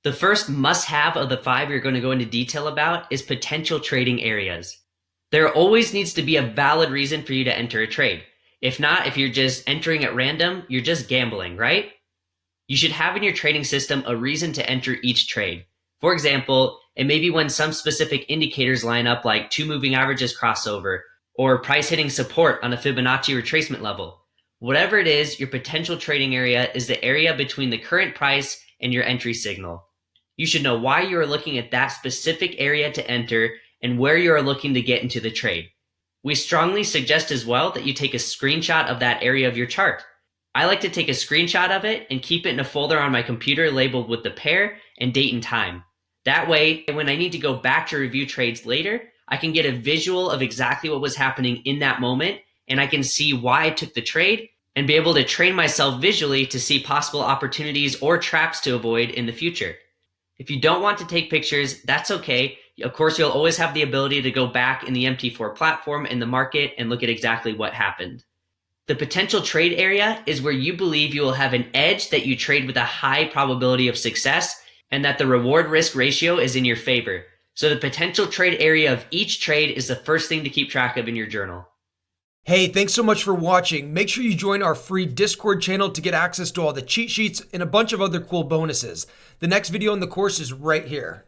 The first must-have of the five you're going to go into detail about is potential trading areas. There always needs to be a valid reason for you to enter a trade. If not, if you're just entering at random, you're just gambling, right? You should have in your trading system a reason to enter each trade. For example, it may be when some specific indicators line up, like two moving averages crossover, or price hitting support on a Fibonacci retracement level. Whatever it is, your potential trading area is the area between the current price and your entry signal. You should know why you are looking at that specific area to enter and where you are looking to get into the trade. We strongly suggest as well that you take a screenshot of that area of your chart. I like to take a screenshot of it and keep it in a folder on my computer labeled with the pair and date and time. That way, when I need to go back to review trades later, I can get a visual of exactly what was happening in that moment, and I can see why I took the trade and be able to train myself visually to see possible opportunities or traps to avoid in the future. If you don't want to take pictures, that's okay. Of course, you'll always have the ability to go back in the MT4 platform in the market and look at exactly what happened. The potential trade area is where you believe you will have an edge, that you trade with a high probability of success, and that the reward risk ratio is in your favor. So the potential trade area of each trade is the first thing to keep track of in your journal. Hey, thanks so much for watching. Make sure you join our free Discord channel to get access to all the cheat sheets and a bunch of other cool bonuses. The next video in the course is right here.